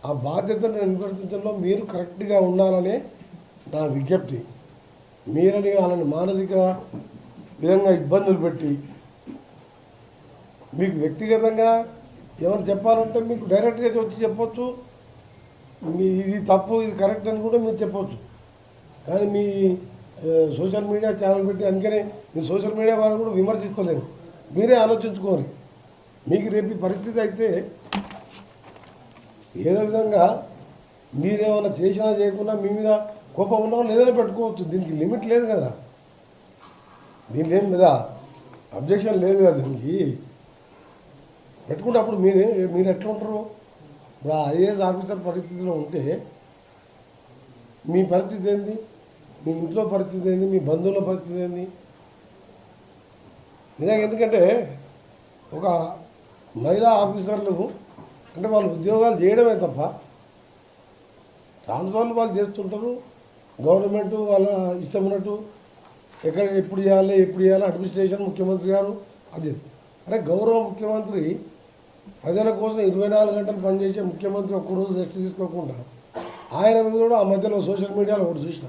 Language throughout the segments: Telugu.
ఆ బాధ్యతను నిర్వర్తించడంలో మీరు కరెక్ట్గా ఉండాలనే నా విజ్ఞప్తి. మీరని వాళ్ళని మానసిక విధంగా ఇబ్బందులు పెట్టి మీకు వ్యక్తిగతంగా ఏమైనా చెప్పాలంటే మీకు డైరెక్ట్గా వచ్చి చెప్పొచ్చు, మీ ఇది తప్పు ఇది కరెక్ట్ అని కూడా మీరు చెప్పొచ్చు. కానీ మీ సోషల్ మీడియా ఛానల్ పెట్టి అందుకనే మీ సోషల్ మీడియా వాళ్ళు కూడా విమర్శిస్తలేదు. మీరే ఆలోచించుకోవాలి. మీకు రేపు పరిస్థితి అయితే ఏదో విధంగా మీరేమైనా చేసినా చేయకుండా మీ మీద కోపం ఉన్నా లేదని పెట్టుకోవచ్చు. దీనికి లిమిట్ లేదు కదా, దీనికి ఏం మీద అబ్జెక్షన్ లేదు కదా. దీనికి పెట్టుకుంటే అప్పుడు మీరు ఎట్లా ఉంటారు? ఇప్పుడు ఐఏఎస్ ఆఫీసర్ పరిస్థితిలో ఉంటే మీ పరిస్థితి ఏంది, మీ ఇంట్లో పరిస్థితి ఏంది, మీ బంధువుల పరిస్థితి ఏంది? నిజంగా ఎందుకంటే ఒక మహిళా ఆఫీసర్లు అంటే వాళ్ళు ఉద్యోగాలు చేయడమే తప్ప ట్రాన్స్ఫర్లు వాళ్ళు చేస్తుంటారు. గవర్నమెంట్ వాళ్ళ ఇష్టమైనట్టు ఎక్కడ ఎప్పుడు చేయాలి అడ్మినిస్ట్రేషన్ ముఖ్యమంత్రి గారు అది. అరే గౌరవ ముఖ్యమంత్రి ప్రజల కోసం 24 గంటలు పనిచేసే ముఖ్యమంత్రి ఒక్కరోజు రెస్ట్ తీసుకోకుండా ఆయన మీద కూడా ఆ మధ్యలో సోషల్ మీడియాలో ఒకటి చూసిన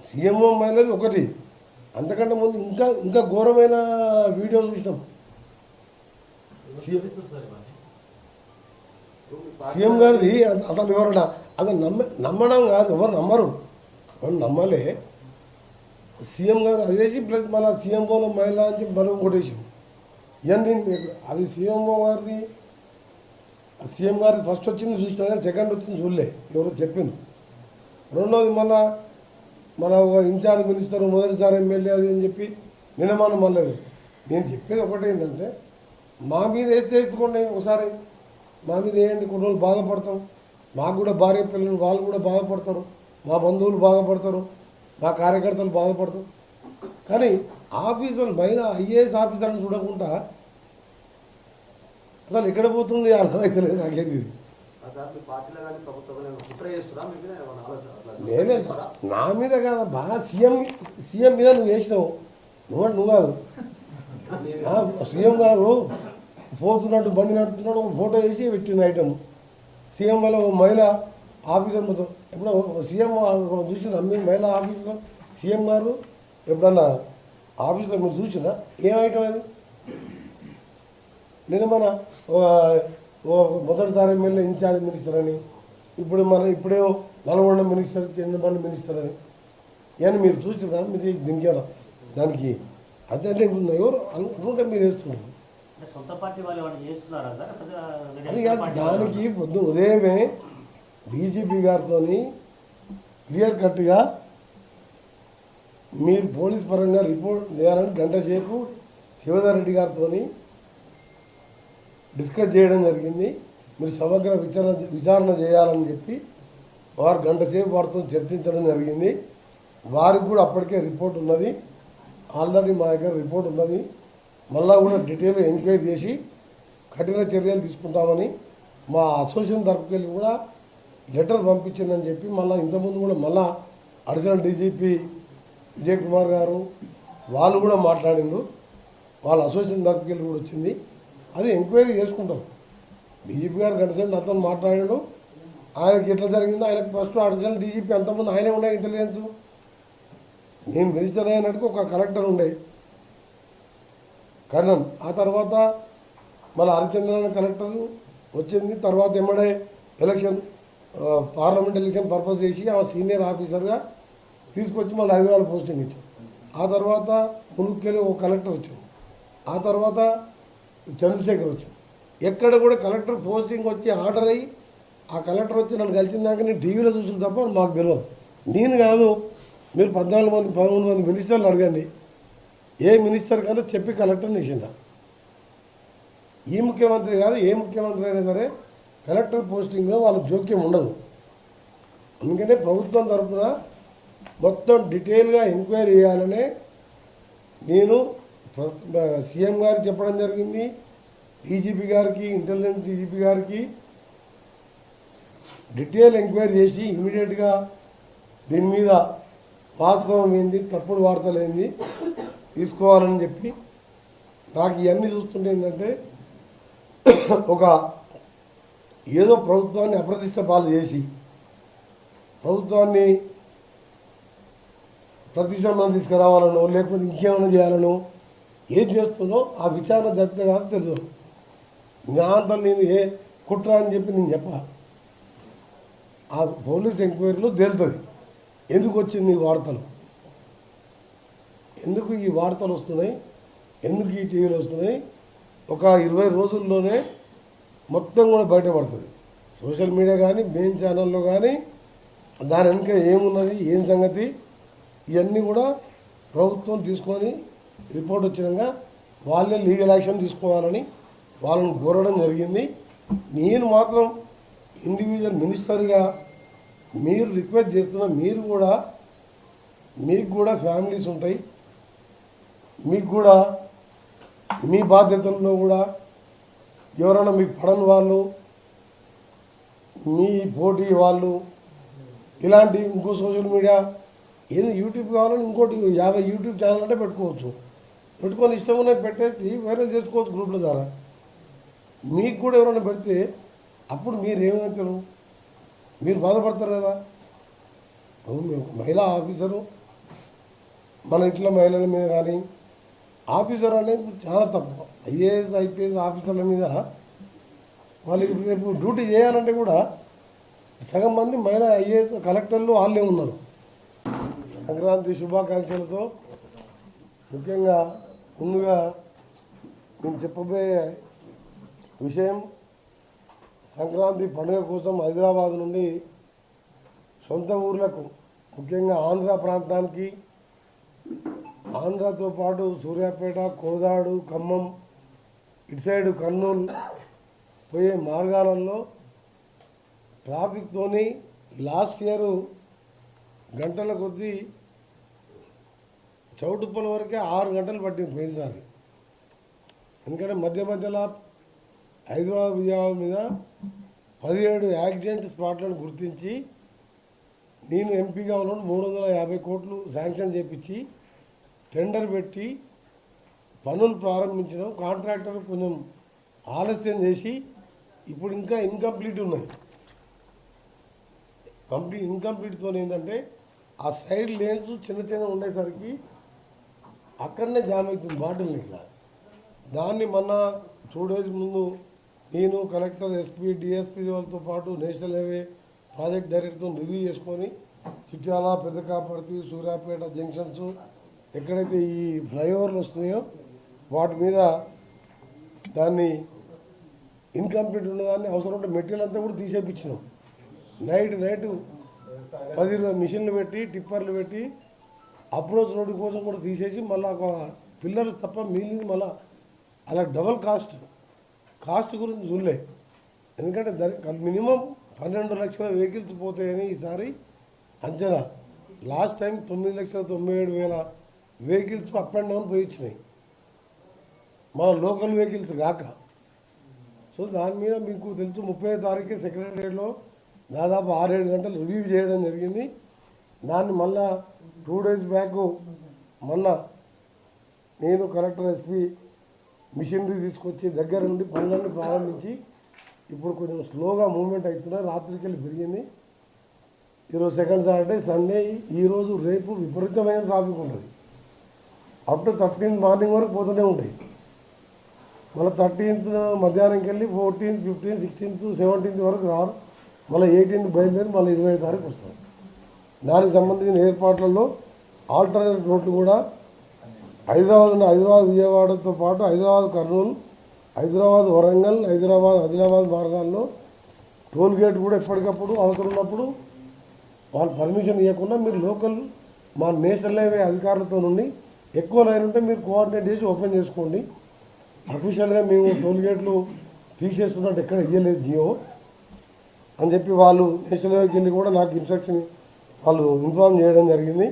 సీఎంఓ మైలేజ్ ఒకటి, అంతకంటే ముందు ఇంకా ఘోరమైన వీడియో చూసినాం. సీఎం గారిది అసలు ఎవరన్నా అసలు నమ్మడం కాదు, ఎవరు నమ్మలే. సీఎం గారు అది చేసి ప్లస్ మళ్ళీ సీఎంఓలో మహిళ అని చెప్పి బలం కొట్టేసి ఇవన్నీ అది సీఎంఓ గారిది. సీఎం గారికి ఫస్ట్ వచ్చింది చూసినా కానీ సెకండ్ వచ్చింది చూడలే, ఎవరో చెప్పింది. రెండోది మన ఇన్ఛార్జ్ మినిస్టర్ మొదటిసారి ఎమ్మెల్యే అది అని చెప్పి నిన్నమానం మళ్ళీ. నేను చెప్పేది ఒకటే ఏంటంటే మా మీద వేసుకోండి, ఒకసారి మా మీద వేయండి, కొన్ని రోజులు బాధపడతాం. మాకు కూడా భార్య పిల్లలు వాళ్ళు కూడా బాధపడతారు, మా బంధువులు బాధపడతారు, మా కార్యకర్తలు బాధపడతారు. కానీ ఆఫీసర్లు మహిళా ఐఏఎస్ ఆఫీసర్ని చూడకుండా అసలు ఎక్కడ పోతుంది అర్థమైతే లేదు నాకేది. నా మీద కాదు, బాగా సీఎం మీద నువ్వు వేసినావు, నువ్వు కాదు. సీఎం గారు పోతున్నట్టు బండి నడుపుతున్నాడు, ఫోటో వేసి పెట్టింది ఐటమ్. సీఎం వల్ల మహిళా ఆఫీసర్ మొత్తం ఎప్పుడో సీఎం చూసిన మీ మహిళా ఆఫీసర్ సీఎం గారు ఎప్పుడన్నా ఆఫీసర్ మీరు చూసినా ఏం ఐటమ్ అది? నేను మొదటిసారి ఎమ్మెల్యే ఇన్ఛార్జ్ మినిస్టర్ అని, ఇప్పుడేమో నల్గొండ మినిస్టర్, చంద్రబాబు మినిస్టర్ అని ఇవన్నీ మీరు చూసినా మీరు దింకారా దానికి? అదే ఎవరు అనుకుంటే మీరు వేస్తున్నారు. అది కాదు, దానికి పొద్దు ఉదయమే డీజీపీ గారితో క్లియర్ కట్గా మీరు పోలీస్ పరంగా రిపోర్ట్ చేయాలని గంట సేపు శివధర్ రెడ్డి గారితో డిస్కస్ చేయడం జరిగింది. మీరు సమగ్ర విచారణ చేయాలని చెప్పి వారు గంట సేపు వారితో చర్చించడం జరిగింది. వారికి కూడా అప్పటికే రిపోర్ట్ ఉన్నది, ఆల్రెడీ మా దగ్గర రిపోర్ట్ ఉన్నది. మళ్ళా కూడా డీటెయిల్గా ఎంక్వైరీ చేసి కఠిన చర్యలు తీసుకుంటామని మా అసోసియేషన్ తరపుకెళ్ళి కూడా లెటర్ పంపించిందని చెప్పి మళ్ళీ ఇంతకుముందు కూడా మళ్ళా అడిషనల్ డీజీపీ విజయ్ కుమార్ గారు వాళ్ళు కూడా మాట్లాడిండ్రు. వాళ్ళ అసోసియేషన్ తరపుకెళ్ళి కూడా వచ్చింది. అది ఎంక్వైరీ చేసుకుంటాం. డీజీపీ గారు గంటసేపు నాతో మాట్లాడాడు. ఆయనకి ఎట్లా జరిగిందో ఆయనకు ఫస్ట్ అడిషనల్ డీజీపీ అంతకుముందు ఆయనే ఉండే ఇంటెలిజెన్స్. నేను మినిస్టర్ అయినట్టుకు ఒక కలెక్టర్ ఉండే కర్ణన్, ఆ తర్వాత మళ్ళీ హరిచంద్రన్ కలెక్టర్ వచ్చింది. తర్వాత ఎమ్మడే ఎలక్షన్ పార్లమెంట్ ఎలక్షన్ పర్పస్ చేసి ఆ సీనియర్ ఆఫీసర్గా తీసుకొచ్చి మళ్ళీ హైదరాబాద్ పోస్టింగ్ ఇచ్చాం. ఆ తర్వాత మునుక్కెళ్ళి ఒక కలెక్టర్ వచ్చాం. ఆ తర్వాత చంద్రశేఖర్ వచ్చాం. ఎక్కడ కూడా కలెక్టర్ పోస్టింగ్ వచ్చి ఆర్డర్ అయ్యి ఆ కలెక్టర్ వచ్చి నన్ను కలిసిందాక నేను టీవీలో చూసిన తప్ప మాకు తెలియదు. నేను కాదు, మీరు 14 మంది 13 మంది మినిస్టర్లు అడగండి, ఏ మినిస్టర్ కానీ చెప్పి కలెక్టర్ నిషేధ. ఈ ముఖ్యమంత్రి కాదు, ఏ ముఖ్యమంత్రి అయినా సరే కలెక్టర్ పోస్టింగ్లో వాళ్ళ జోక్యం ఉండదు. అందుకనే ప్రభుత్వం తరఫున మొత్తం డీటెయిల్గా ఎంక్వైరీ చేయాలనే నేను సీఎం గారికి చెప్పడం జరిగింది. డీజీపీ గారికి, ఇంటెలిజెన్స్ డీజీపీ గారికి డీటెయిల్ ఎంక్వైరీ చేసి ఇమీడియట్గా దీని మీద వాస్తవం ఏంది, తప్పుడు వార్తలు ఏంది తీసుకోవాలని చెప్పి నాకు ఇవన్నీ చూస్తుంటే ఏంటంటే ఒక ఏదో ప్రభుత్వాన్ని అప్రతిష్ట పాలు చేసి ప్రభుత్వాన్ని ప్రతిష్టంభం తీసుకురావాలనో లేకపోతే ఇంకేమైనా చేయాలనో ఏం చేస్తుందో ఆ విచారణ జరిగితే కాదు తెలియదు. జ్ఞానంతో నేను ఏ కుట్ర అని చెప్పి నేను ఆ పోలీస్ ఎంక్వైరీలో తేలుతుంది ఎందుకు వచ్చింది ఈ వార్తలు, ఎందుకు ఈ వార్తలు వస్తున్నాయి, ఎందుకు ఈ టీవీలు వస్తున్నాయి. ఒక 20 రోజుల్లోనే మొత్తం కూడా బయటపడుతుంది. సోషల్ మీడియా కానీ మెయిన్ ఛానల్లో కానీ దాని వెనుక ఏమున్నది, ఏం సంగతి, ఇవన్నీ కూడా ప్రభుత్వం తీసుకొని రిపోర్ట్ వచ్చినాక వాళ్ళే లీగల్ యాక్షన్ తీసుకోవాలని వాళ్ళని కోరడం జరిగింది. నేను మాత్రం ఇండివిజువల్ మినిస్టర్గా మీరు రిక్వెస్ట్ చేస్తున్న మీకు కూడా ఫ్యామిలీస్ ఉంటాయి, మీకు కూడా మీ బాధ్యతల్లో కూడా ఎవరైనా మీకు పడని వాళ్ళు, మీ పోటీ వాళ్ళు, ఇలాంటి ఇంకో సోషల్ మీడియా ఏది యూట్యూబ్ కావాలని ఇంకోటి 50 యూట్యూబ్ ఛానల్ అంటే పెట్టుకోవచ్చు, పెట్టుకొని ఇష్టం ఉన్నది పెట్టేసి వైరల్ చేసుకోవచ్చు గ్రూప్ల ద్వారా. మీకు కూడా ఎవరైనా పెడితే అప్పుడు మీరు ఏమవుతారు, మీరు బాధపడతారు కదా. మహిళా ఆఫీసరు మన ఇంట్లో మహిళల మీద కానీ ఆఫీసర్ అనేది చాలా తప్పు. ఐఏఎస్ ఐపీఎస్ ఆఫీసర్ల మీద వాళ్ళకి రేపు డ్యూటీ చేయాలంటే కూడా సగం మంది మహిళా ఐఏఎస్ కలెక్టర్లు వాళ్ళే ఉన్నారు. సంక్రాంతి శుభాకాంక్షలతో ముఖ్యంగా ముందుగా నేను చెప్పబోయే విషయం, సంక్రాంతి పండుగ కోసం హైదరాబాద్ నుండి సొంత ఊర్లకు ముఖ్యంగా ఆంధ్ర ప్రాంతానికి, ఆంధ్రతో పాటు సూర్యాపేట, కోదాడు, ఖమ్మం, ఇటు సైడు కర్నూలు పోయే మార్గాలలో ట్రాఫిక్తోని లాస్ట్ ఇయర్ గంటల కొద్దీ చౌటుప్పల వరకే 6 గంటలు పట్టింది పోయినసారి. ఎందుకంటే మధ్యలో హైదరాబాద్ విజయవాడ మీద 17 యాక్సిడెంట్ స్పాట్లను గుర్తించి నేను ఎంపీగా ఉన్నాను 350 కోట్లు శాంక్షన్ చేపించి టెండర్ పెట్టి పనులు ప్రారంభించడం. కాంట్రాక్టర్ కొంచెం ఆలస్యం చేసి ఇప్పుడు ఇంకా ఇన్కంప్లీట్ ఉన్నాయి. ఇన్కంప్లీట్తో ఏంటంటే ఆ సైడ్ లేన్స్ చిన్న ఉండేసరికి అక్కడనే జామ్ అవుతుంది బాటిల్ ఇట్లా. దాన్ని మొన్న 2 days ముందు నేను కలెక్టర్, ఎస్పీ, డిఎస్పీ వాళ్ళతో పాటు నేషనల్ హైవే ప్రాజెక్ట్ డైరెక్టర్తో రివ్యూ చేసుకొని చిట్యాల, పెద్దకాపర్తి, సూర్యాపేట జంక్షన్స్ ఎక్కడైతే ఈ ఫ్లైఓవర్లు వస్తున్నాయో వాటి మీద దాన్ని ఇన్కంప్లీట్ ఉన్నదాన్ని అవసరం ఉంటే మెటీరియల్ అంతా కూడా తీసేపించినాం. నైట్ 10 మిషన్లు పెట్టి టిప్పర్లు పెట్టి అప్రోచ్ రోడ్డు కోసం కూడా తీసేసి మళ్ళీ ఒక పిల్లర్స్ తప్ప మిగిలింది మళ్ళీ అలా డబల్ కాస్ట్ గురించి చూడలే. ఎందుకంటే మినిమం 12 లక్షల వెహికల్స్ పోతాయని ఈసారి అంచనా. Last time 9,97,000 vehicles up and down పోయి వచ్చినాయి, మన లోకల్ వెహికల్స్ కాక. సో దాని మీద మీకు తెలుసు 30వ తారీఖు సెక్రటరియట్లో దాదాపు 6-7 గంటలు రివ్యూ చేయడం జరిగింది. దాన్ని మళ్ళా 2 days బ్యాక్ మొన్న నేను కలెక్టర్, ఎస్పీ మిషనరీ తీసుకొచ్చి దగ్గర నుండి పనులన్నీ ప్రారంభించి ఇప్పుడు కొంచెం స్లోగా మూవ్మెంట్ అవుతున్నాయి. రాత్రికి వెళ్ళి పెరిగింది. ఈరోజు సెకండ్ సాటర్డే, సండే, ఈరోజు రేపు విపరీతమైన ట్రాఫిక్ ఉంటుంది. అప్ టు 13th మార్నింగ్ వరకు పోతూనే ఉంటాయి. మళ్ళీ 13th మధ్యాహ్నంకి వెళ్ళి 14th, 15th, 16th, 17th వరకు రారు. మళ్ళీ 18th బయలుదేరి మళ్ళీ 20వ తారీఖు వస్తారు. దానికి సంబంధించిన ఏర్పాట్లలో ఆల్టర్నేట్ రోడ్లు కూడా హైదరాబాద్ విజయవాడతో పాటు హైదరాబాద్ కర్నూలు, హైదరాబాద్ వరంగల్, హైదరాబాద్ ఆదిలాబాద్ మార్గాల్లో టోల్ గేట్ కూడా ఎప్పటికప్పుడు అవసరం ఉన్నప్పుడు వాళ్ళు పర్మిషన్ ఇవ్వకుండా మీరు లోకల్ మా నేషనల్ హైవే అధికారులతో నుండి ఎక్కువ లైన్ ఉంటే మీరు కోఆర్డినేట్ చేసి ఓపెన్ చేసుకోండి. అఫీషియల్గా మేము టోల్ గేట్లు తీసేస్తున్నట్టు ఎక్కడ ఇవ్వలేదు జియో అని చెప్పి వాళ్ళు నేషనల్ హైవేకి వెళ్ళి కూడా నాకు ఇన్స్ట్రక్షన్ వాళ్ళు ఇన్ఫార్మ్ చేయడం జరిగింది.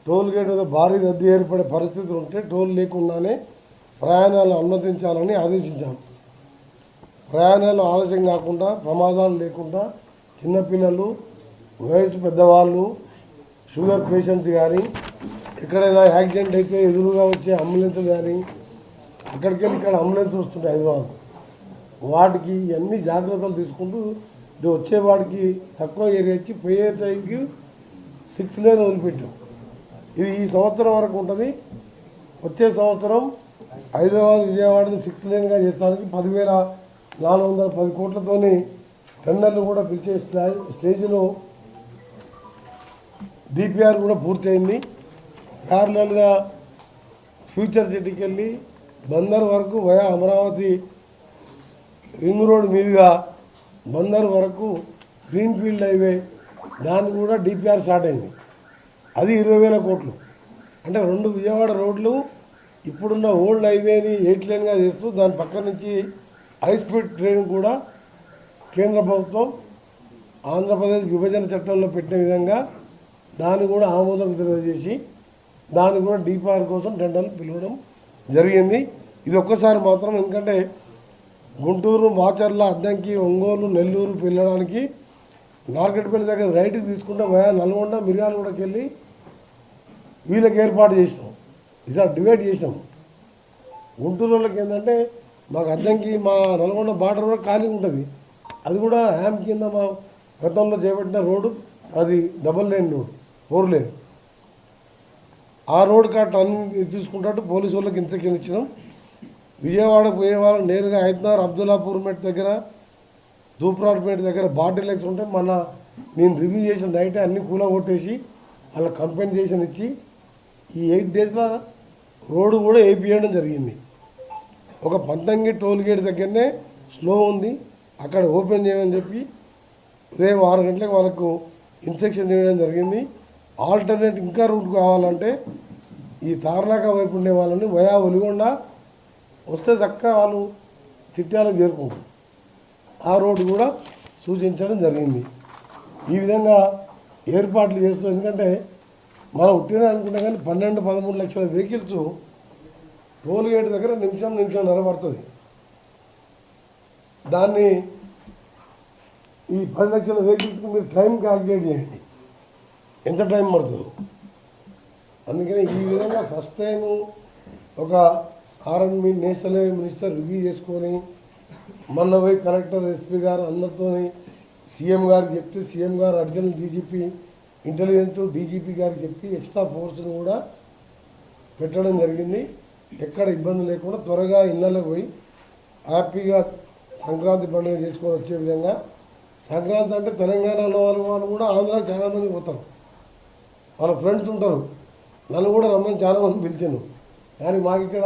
టోల్ గేట్ మీద భారీ రద్దీ ఏర్పడే పరిస్థితులు ఉంటే టోల్ లేకుండానే ప్రయాణాలు అనుమతించాలని ఆదేశించాం. ప్రయాణాలు ఆలస్యం కాకుండా, ప్రమాదాలు లేకుండా చిన్నపిల్లలు, వయసు పెద్దవాళ్ళు, షుగర్ పేషెంట్స్ కానీ ఎక్కడైనా యాక్సిడెంట్ అయితే ఎదురుగా వచ్చే అంబులెన్స్లు కానీ అక్కడికి వెళ్ళి ఇక్కడ అంబులెన్స్ వస్తుంటాయి హైదరాబాద్, వాటికి అన్ని జాగ్రత్తలు తీసుకుంటూ వచ్చేవాడికి తక్కువ ఏరియా ఇచ్చి పోయే టైంకి 6 లేన్ వదిలిపెట్టాం. ఇది ఈ సంవత్సరం వరకు ఉంటుంది. వచ్చే సంవత్సరం హైదరాబాద్ విజయవాడని 6 లేన్గా చేస్తానికి 10,410 కోట్లతోని టెండర్లు కూడా పిలిచే స్టేజ్లో డిపిఆర్ కూడా పూర్తయింది. ప్యారలల్గా ఫ్యూచర్ సిటీకి వెళ్ళి బందర్ వరకు వయా అమరావతి రింగ్ రోడ్ మీదుగా బందర్ వరకు గ్రీన్ఫీల్డ్ హైవే దాన్ని కూడా డిపిఆర్ స్టార్ట్ అయింది. అది 20,000 కోట్లు. అంటే 2 విజయవాడ రోడ్లు ఇప్పుడున్న ఓల్డ్ హైవేని 8 లేన్గా చేస్తూ దాని పక్క నుంచి హై స్పీడ్ ట్రైన్ కూడా కేంద్ర ప్రభుత్వం ఆంధ్రప్రదేశ్ విభజన చట్టంలో పెట్టిన విధంగా దాన్ని కూడా ఆమోదం తెలియజేసి దాన్ని కూడా డిపిఆర్ కోసం టెండర్లు పిలవడం జరిగింది. ఇది ఒక్కసారి మాత్రం, ఎందుకంటే గుంటూరు, మాచర్ల, అద్దంకి, ఒంగోలు, నెల్లూరు వెళ్ళడానికి నార్కెట్పల్లి దగ్గర రైట్కి తీసుకుంటే వయా నల్గొండ, మిర్యాలగూడకి వెళ్ళి వీళ్ళకి ఏర్పాటు చేసినాం. ఈసారి డివైడ్ చేసినాం. గుంటూరు వాళ్ళకి ఏంటంటే మాకు అద్దంకి మా నల్గొండ బార్డర్ కూడా ఖాళీ ఉంటుంది. అది కూడా హ్యామ్ కింద మా గతంలో చేపట్టిన రోడ్డు, అది 2 లేన్ రోడ్, 4 లేన్. ఆ రోడ్ కట్ అన్ని తీసుకుంటూ పోలీసు వాళ్ళకి ఇన్స్ట్రక్షన్ ఇచ్చినాం. విజయవాడ పోయే వాళ్ళకి నేరుగా హైదరాబాద్ అబ్దుల్లాపూర్ మెట్ దగ్గర, దూప్రాడ్పేట దగ్గర బాటిల్ ఉంటే నేను రివ్యూ చేసిన నైట్ అన్ని కూల కొట్టేసి వాళ్ళ కంపెన్సేషన్ ఇచ్చి ఈ 8 డేస్లో రోడ్డు కూడా వేయించడం జరిగింది. ఒక పంతంగి టోల్ గేట్ దగ్గరనే స్లో ఉంది, అక్కడ ఓపెన్ చేయమని చెప్పి ఉదయం 6 గంటలకు వాళ్ళకు ఇన్స్ట్రక్షన్ చేయడం జరిగింది. ఆల్టర్నేట్ ఇంకా రూట్ కావాలంటే ఈ తార్నాక వైపు ఉండే వాళ్ళని వయా ఒలిగొండ వస్తే చక్కగా వాళ్ళు చిట్యాలకు చేరుకుంటారు. ఆ రోడ్డు కూడా సూచించడం జరిగింది. ఈ విధంగా ఏర్పాట్లు చేస్తూ, ఎందుకంటే మనం ఉట్టిన అనుకుంటే కానీ 12-13 లక్షల వెహికల్స్ టోల్ గేట్ దగ్గర నిమిషం పడుతుంది. దాన్ని ఈ 10 లక్షల వెహికల్స్కి మీరు టైం క్యాల్కులేట్ చేయండి, ఎంత టైం పడుతుందో. అందుకని ఈ విధంగా ఫస్ట్ టైం ఒక R N B national highway minister review చేసుకొని మొన్న పోయి కలెక్టర్, ఎస్పీ గారు అందరితో సీఎం గారికి చెప్తే సీఎం గారు అడిషనల్ డీజీపీ ఇంటెలిజెన్స్ డీజీపీ గారికి చెప్పి ఎక్స్ట్రా ఫోర్స్ని కూడా పెట్టడం జరిగింది. ఎక్కడ ఇబ్బంది లేకుండా త్వరగా ఇళ్ళకి పోయి హ్యాపీగా సంక్రాంతి పండుగ చేసుకొని వచ్చే విధంగా. సంక్రాంతి అంటే తెలంగాణలో వాళ్ళు కూడా ఆంధ్రాలో చాలామంది పోతారు, వాళ్ళ ఫ్రెండ్స్ ఉంటారు. నన్ను కూడా రమ్మని చాలామంది పిలిచాను. కానీ మాకు ఇక్కడ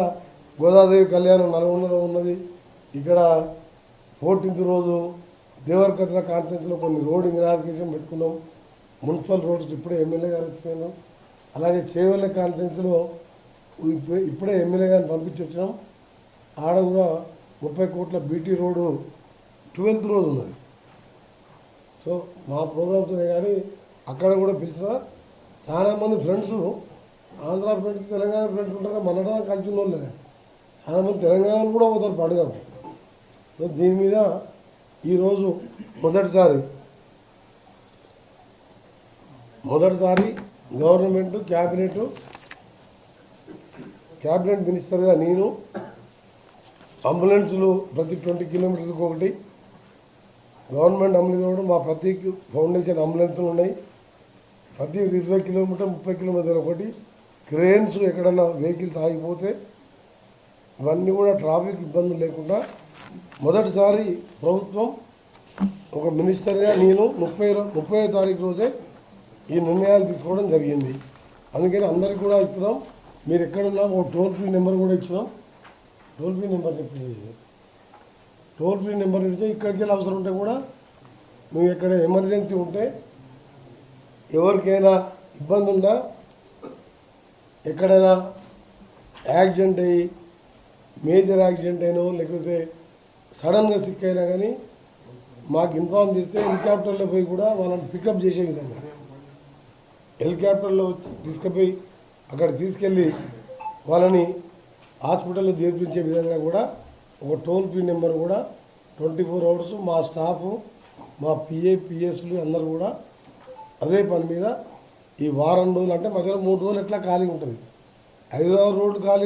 గోదాదేవి కళ్యాణం నల్గొండలో ఉన్నది. ఇక్కడ 14th రోజు దేవరకద్ర కాన్ఫరెన్స్లో కొన్ని రోడ్ ఇనాగ్రేషన్ పెట్టుకున్నాం. మున్సిపల్ రోడ్స్ ఇప్పుడే ఎమ్మెల్యే గారు వచ్చిపోయినాం. అలాగే చేవెళ్ళ కాన్ఫరెన్స్లో ఇప్పుడే ఎమ్మెల్యే గారిని పంపించి వచ్చినాం. ఆడ కూడా 30 కోట్ల బీటీ రోడ్డు 12th రోజు ఉన్నది. సో మా ప్రోగ్రామ్స్నే కానీ అక్కడ కూడా పిలిచిన చాలామంది friends, Andhra friends, Telangana friends ఉంటారు. మనడా కలిసి ఉన్నోళ్ళే చాలామంది తెలంగాణలో కూడా పోతారు పండుగకు. సో దీని మీద ఈరోజు మొదటిసారి గవర్నమెంట్ క్యాబినెట్ మినిస్టర్గా నేను అంబులెన్సులు ప్రతి 20 కిలోమీటర్స్కి ఒకటి గవర్నమెంట్ అమలు చేయడం. మా ప్రతి ఫౌండేషన్ అంబులెన్సులు ఉన్నాయి. ప్రతి 20 కిలోమీటర్ 30 కిలోమీటర్లు ఒకటి. క్రేన్స్ ఎక్కడన్నా వెహికల్స్ ఆగిపోతే ఇవన్నీ కూడా ట్రాఫిక్ ఇబ్బందులు లేకుండా మొదటిసారి ప్రభుత్వం ఒక మినిస్టర్గా నేను 30వ తారీఖు రోజే ఈ నిర్ణయాలు తీసుకోవడం జరిగింది. అందుకని అందరికీ కూడా ఇస్తున్నాం. మీరు ఎక్కడున్నా ఒక టోల్ ఫ్రీ నెంబర్ కూడా ఇచ్చినాం. టోల్ ఫ్రీ నెంబర్ ఇచ్చి ఇక్కడికి వెళ్ళి అవసరం ఉంటే కూడా నువ్వు ఎక్కడ ఎమర్జెన్సీ ఉంటే ఎవరికైనా ఇబ్బంది ఉన్నా ఎక్కడైనా యాక్సిడెంట్ అయ్యి మేజర్ యాక్సిడెంట్ అయినో లేకపోతే సడన్గా సిక్ అయినా కానీ మాకు ఇన్ఫార్మ్ చేస్తే హెలికాప్టర్లో పోయి కూడా వాళ్ళని పికప్ చేసే విధంగా హెలికాప్టర్లో తీసుకుపోయి అక్కడ తీసుకెళ్ళి వాళ్ళని హాస్పిటల్లో చేర్పించే విధంగా కూడా ఒక టోల్ ఫ్రీ నెంబర్ కూడా 24 hours మా స్టాఫ్, మా పిఏ, పిఎస్లు అందరూ కూడా అదే పని మీద ఈ వారం రోజులు అంటే మధ్యలో 3 రోజులు ఎట్లా ఖాళీ ఉంటుంది. హైదరాబాద్ రోడ్డు ఖాళీ